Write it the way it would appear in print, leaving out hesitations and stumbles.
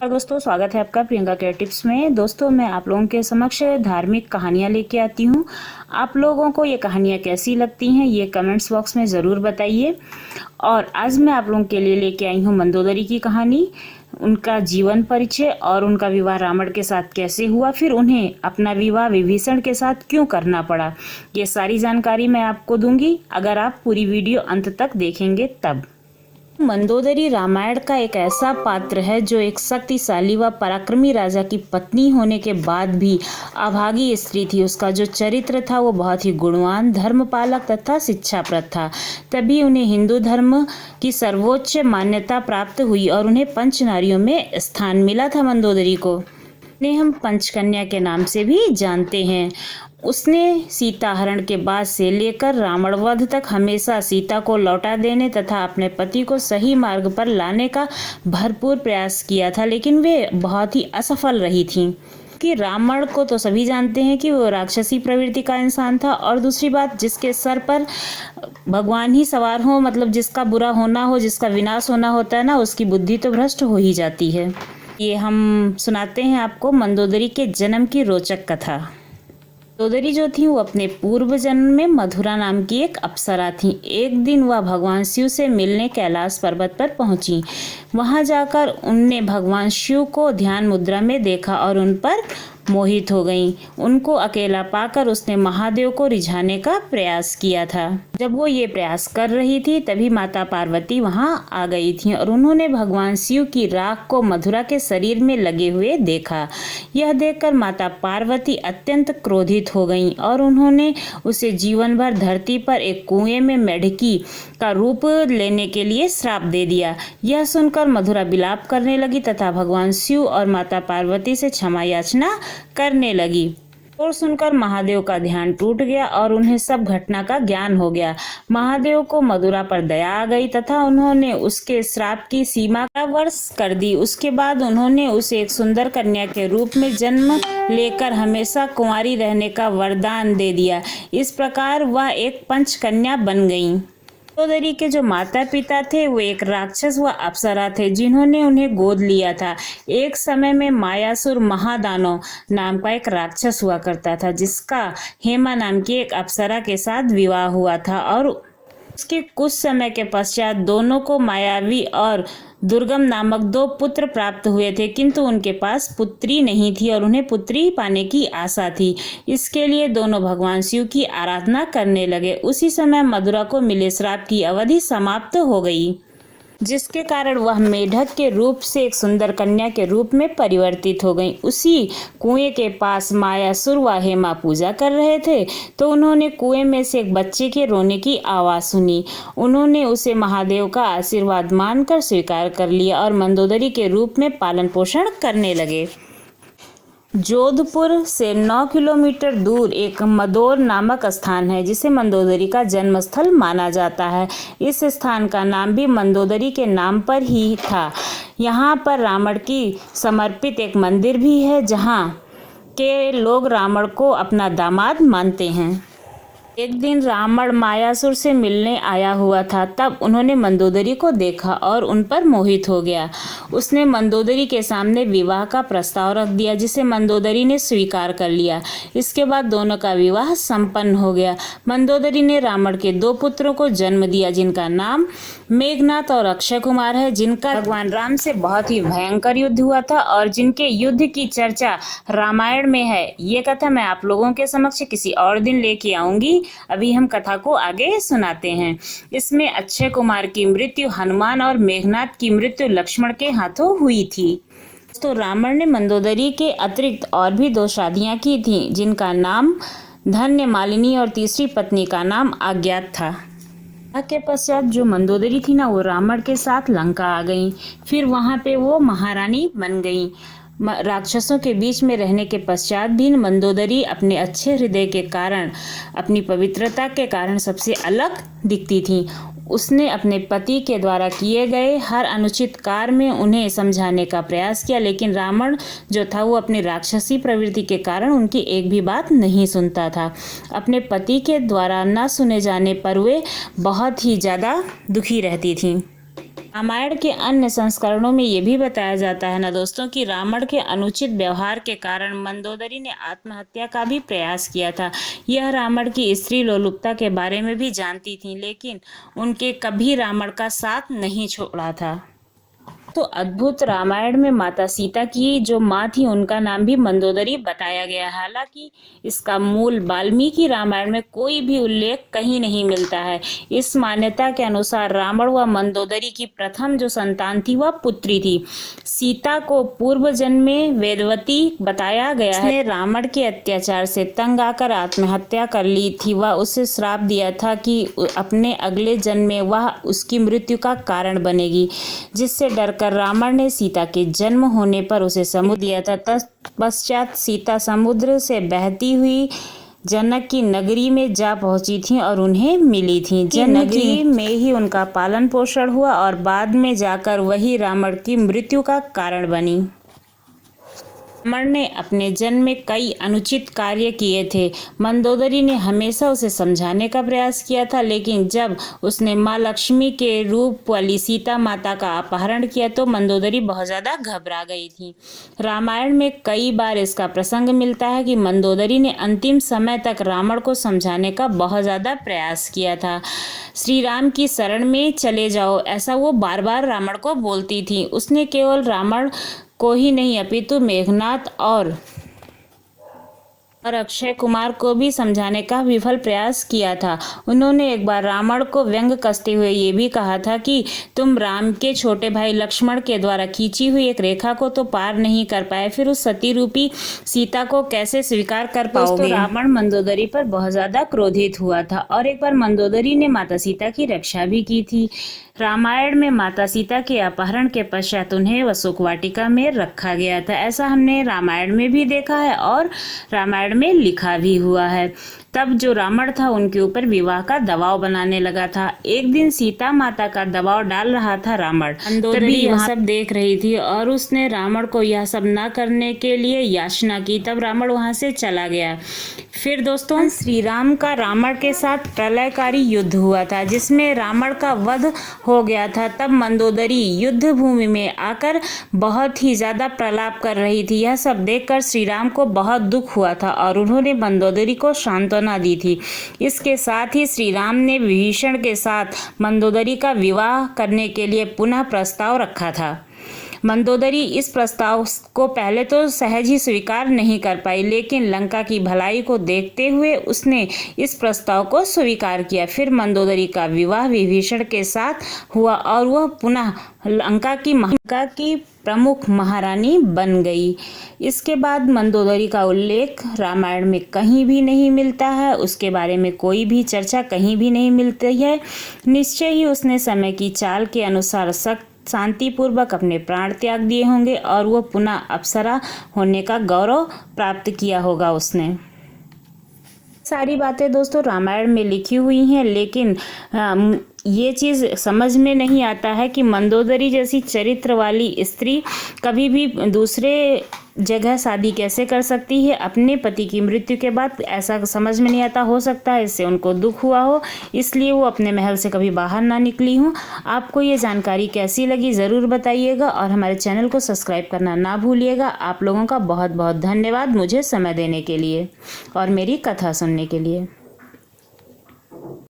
और दोस्तों, स्वागत है आपका प्रियंका केयर टिप्स में। दोस्तों, मैं आप लोगों के समक्ष धार्मिक कहानियाँ लेके आती हूँ। आप लोगों को ये कहानियाँ कैसी लगती हैं ये कमेंट्स बॉक्स में ज़रूर बताइए। और आज मैं आप लोगों के लिए लेके आई हूँ मंदोदरी की कहानी, उनका जीवन परिचय और उनका विवाह रावण के साथ कैसे हुआ, फिर उन्हें अपना विवाह विभीषण के साथ क्यों करना पड़ा। ये सारी जानकारी मैं आपको दूंगी अगर आप पूरी वीडियो अंत तक देखेंगे तब। मंदोदरी रामायण का एक ऐसा पात्र है जो एक शक्तिशाली व पराक्रमी राजा की पत्नी होने के बाद भी अभागी स्त्री थी। उसका जो चरित्र था वो बहुत ही गुणवान, धर्मपालक तथा शिक्षाप्रद था। तभी उन्हें हिंदू धर्म की सर्वोच्च मान्यता प्राप्त हुई और उन्हें पंच नारियों में स्थान मिला था। मंदोदरी को हम पंचकन्या के नाम से भी जानते हैं। उसने सीता हरण के बाद से लेकर रावण वध तक हमेशा सीता को लौटा देने तथा अपने पति को सही मार्ग पर लाने का भरपूर प्रयास किया था, लेकिन वे बहुत ही असफल रही थीं। कि रावण को तो सभी जानते हैं कि वो राक्षसी प्रवृत्ति का इंसान था, और दूसरी बात, जिसके सर पर भगवान ही सवार हो, मतलब जिसका बुरा होना हो, जिसका विनाश होना होता है ना, उसकी बुद्धि तो भ्रष्ट हो ही जाती है। ये हम सुनाते हैं आपको मंदोदरी के जन्म की रोचक कथा। मंदोदरी जो थी वो अपने पूर्व जन्म में मधुरा नाम की एक अप्सरा थी। एक दिन वह भगवान शिव से मिलने कैलाश पर्वत पर पहुंची। वहां जाकर उनने भगवान शिव को ध्यान मुद्रा में देखा और उन पर मोहित हो गईं। उनको अकेला पाकर उसने महादेव को रिझाने का प्रयास किया था। जब वो ये प्रयास कर रही थी तभी माता पार्वती वहां आ गई थी और उन्होंने भगवान शिव की राख को मधुरा के शरीर में लगे हुए देखा। यह देखकर माता पार्वती अत्यंत क्रोधित हो गईं और उन्होंने उसे जीवन भर धरती पर एक कुएं में मेढकी का रूप लेने के लिए श्राप दे दिया। यह सुनकर मधुरा विलाप करने लगी तथा भगवान शिव और माता पार्वती से क्षमा याचना करने लगी। और सुनकर महादेव का ध्यान टूट गया और उन्हें सब घटना का ज्ञान हो गया। महादेव को मधुरा पर दया आ गई तथा उन्होंने उसके श्राप की सीमा का वर्ष कर दी। उसके बाद उन्होंने उसे एक सुंदर कन्या के रूप में जन्म लेकर हमेशा कुंवारी रहने का वरदान दे दिया। इस प्रकार वह एक पंचकन्या बन गईं। मंदोदरी के जो माता पिता थे वो एक राक्षस व अप्सरा थे जिन्होंने उन्हें गोद लिया था। एक समय में मायासुर महादानव नाम का एक राक्षस हुआ करता था जिसका हेमा नाम की एक अप्सरा के साथ विवाह हुआ था, और उसके कुछ समय के पश्चात दोनों को मायावी और दुर्गम नामक 2 पुत्र प्राप्त हुए थे, किंतु उनके पास पुत्री नहीं थी और उन्हें पुत्री पाने की आशा थी। इसके लिए दोनों भगवान शिव की आराधना करने लगे। उसी समय मधुरा को मिले श्राप की अवधि समाप्त हो गई, जिसके कारण वह मेढक के रूप से एक सुंदर कन्या के रूप में परिवर्तित हो गई। उसी कुएं के पास मायासुर व हेमा पूजा कर रहे थे तो उन्होंने कुएं में से एक बच्चे के रोने की आवाज सुनी। उन्होंने उसे महादेव का आशीर्वाद मानकर स्वीकार कर लिया और मंदोदरी के रूप में पालन पोषण करने लगे। जोधपुर से 9 किलोमीटर दूर एक मदोर नामक स्थान है जिसे मंदोदरी का जन्मस्थल माना जाता है। इस स्थान का नाम भी मंदोदरी के नाम पर ही था। यहाँ पर रावण की समर्पित एक मंदिर भी है जहाँ के लोग रावण को अपना दामाद मानते हैं। एक दिन रावण मायासुर से मिलने आया हुआ था, तब उन्होंने मंदोदरी को देखा और उन पर मोहित हो गया। उसने मंदोदरी के सामने विवाह का प्रस्ताव रख दिया जिसे मंदोदरी ने स्वीकार कर लिया। इसके बाद दोनों का विवाह संपन्न हो गया। मंदोदरी ने रावण के 2 पुत्रों को जन्म दिया जिनका नाम मेघनाथ और अक्षय कुमार है, जिनका भगवान राम से बहुत ही भयंकर युद्ध हुआ था और जिनके युद्ध की चर्चा रामायण में है। ये कथा मैं आप लोगों के समक्ष किसी और दिन लेके आऊंगी। अभी हम कथा को आगे सुनाते हैं। इसमें अक्षय कुमार की मृत्यु हनुमान और मेघनाथ की मृत्यु लक्ष्मण के हाथों हुई थी। तो रावण ने मंदोदरी के अतिरिक्त और भी 2 शादियां की थीं जिनका नाम धन्य मालिनी और तीसरी पत्नी का नाम अज्ञात था। के पश्चात जो मंदोदरी थी ना वो रावण के साथ लंका आ गई। फिर वहां पे वो महारानी बन गई। राक्षसों के बीच में रहने के पश्चात भी मंदोदरी अपने अच्छे हृदय के कारण, अपनी पवित्रता के कारण सबसे अलग दिखती थी। उसने अपने पति के द्वारा किए गए हर अनुचित कार्य में उन्हें समझाने का प्रयास किया, लेकिन रावण जो था वो अपनी राक्षसी प्रवृत्ति के कारण उनकी एक भी बात नहीं सुनता था। अपने पति के द्वारा न सुने जाने पर वे बहुत ही ज़्यादा दुखी रहती थी। रामायण के अन्य संस्करणों में ये भी बताया जाता है ना दोस्तों कि रावण के अनुचित व्यवहार के कारण मंदोदरी ने आत्महत्या का भी प्रयास किया था। यह रावण की स्त्री लोलुपता के बारे में भी जानती थी, लेकिन उनके कभी रावण का साथ नहीं छोड़ा था। तो अद्भुत रामायण में माता सीता की जो माँ थी उनका नाम भी मंदोदरी बताया गया है। हालांकि इसका मूल वाल्मीकि रामायण में कोई भी उल्लेख कहीं नहीं मिलता है। इस मान्यता के अनुसार रावण व मंदोदरी की प्रथम जो संतान थी वह पुत्री थी। सीता को पूर्व जन्म में वेदवती बताया गया है। उसने रावण के अत्याचार से तंग आकर आत्महत्या कर ली थी। वह उसे श्राप दिया था कि अपने अगले जन्म में वह उसकी मृत्यु का कारण बनेगी, जिससे डर रावण ने सीता के जन्म होने पर उसे समुद्र दिया था। तत्पश्चात सीता समुद्र से बहती हुई जनक की नगरी में जा पहुंची थी और उन्हें मिली थी। नगरी में ही उनका पालन पोषण हुआ और बाद में जाकर वही रावण की मृत्यु का कारण बनी। रावण ने अपने जन्म में कई अनुचित कार्य किए थे। मंदोदरी ने हमेशा उसे समझाने का प्रयास किया था, लेकिन जब उसने माँ लक्ष्मी के रूप वाली सीता माता का अपहरण किया तो मंदोदरी बहुत ज़्यादा घबरा गई थी। रामायण में कई बार इसका प्रसंग मिलता है कि मंदोदरी ने अंतिम समय तक रावण को समझाने का बहुत ज़्यादा प्रयास किया था। श्री राम की शरण में चले जाओ, ऐसा वो बार बार रावण को बोलती थी। उसने केवल रावण को ही नहीं अपितु मेघनाथ और अक्षय कुमार को भी समझाने का विफल प्रयास किया था। उन्होंने एक बार रावण को व्यंग कसते हुए ये भी कहा था कि तुम राम के छोटे भाई लक्ष्मण के द्वारा खींची हुई एक रेखा को तो पार नहीं कर पाए, फिर उस सती रूपी सीता को कैसे स्वीकार कर पाओगे। तो रावण मंदोदरी पर बहुत ज्यादा क्रोधित हुआ था और एक बार मंदोदरी ने माता सीता की रक्षा भी की थी। रामायण में माता सीता के अपहरण के पश्चात उन्हें वसुक वाटिका में रखा गया था। ऐसा हमने रामायण में भी देखा है और रामायण में लिखा भी हुआ है। तब जो रावण था उनके ऊपर विवाह का दबाव बनाने लगा था। एक दिन सीता माता का दबाव डाल रहा था रावण। मंदोदरी यह सब देख रही थी और उसने रावण को यह सब न करने के लिए याचना की। तब रावण वहां से चला गया। फिर दोस्तों श्री राम का रावण के साथ प्रलयकारी युद्ध हुआ था, जिसमें रावण का वध हो गया था। तब मंदोदरी युद्ध भूमि में आकर बहुत ही ज्यादा प्रलाप कर रही थी। यह सब देखकर श्री राम को बहुत दुख हुआ था और उन्होंने मंदोदरी को सांत्वना दी थी। इसके साथ ही श्री राम ने विभीषण के साथ मंदोदरी का विवाह करने के लिए पुनः प्रस्ताव रखा था। मंदोदरी इस प्रस्ताव को पहले तो सहज ही स्वीकार नहीं कर पाई, लेकिन लंका की भलाई को देखते हुए उसने इस प्रस्ताव को स्वीकार किया। फिर मंदोदरी का विवाह विभीषण के साथ हुआ और वह पुनः लंका की प्रमुख महारानी बन गई। इसके बाद मंदोदरी का उल्लेख रामायण में कहीं भी नहीं मिलता है। उसके बारे में कोई भी चर्चा कहीं भी नहीं मिलती है। निश्चय ही उसने समय की चाल के अनुसार सख्त शांतिपूर्वक अपने प्राण त्याग दिए होंगे और वो पुनः अप्सरा होने का गौरव प्राप्त किया होगा उसने। सारी बातें दोस्तों रामायण में लिखी हुई हैं, लेकिन ये चीज़ समझ में नहीं आता है कि मंदोदरी जैसी चरित्र वाली स्त्री कभी भी दूसरे जगह शादी कैसे कर सकती है अपने पति की मृत्यु के बाद। ऐसा समझ में नहीं आता। हो सकता है इससे उनको दुख हुआ हो, इसलिए वो अपने महल से कभी बाहर ना निकली हूँ। आपको ये जानकारी कैसी लगी ज़रूर बताइएगा और हमारे चैनल को सब्सक्राइब करना ना भूलिएगा। आप लोगों का बहुत बहुत धन्यवाद मुझे समय देने के लिए और मेरी कथा सुनने के लिए।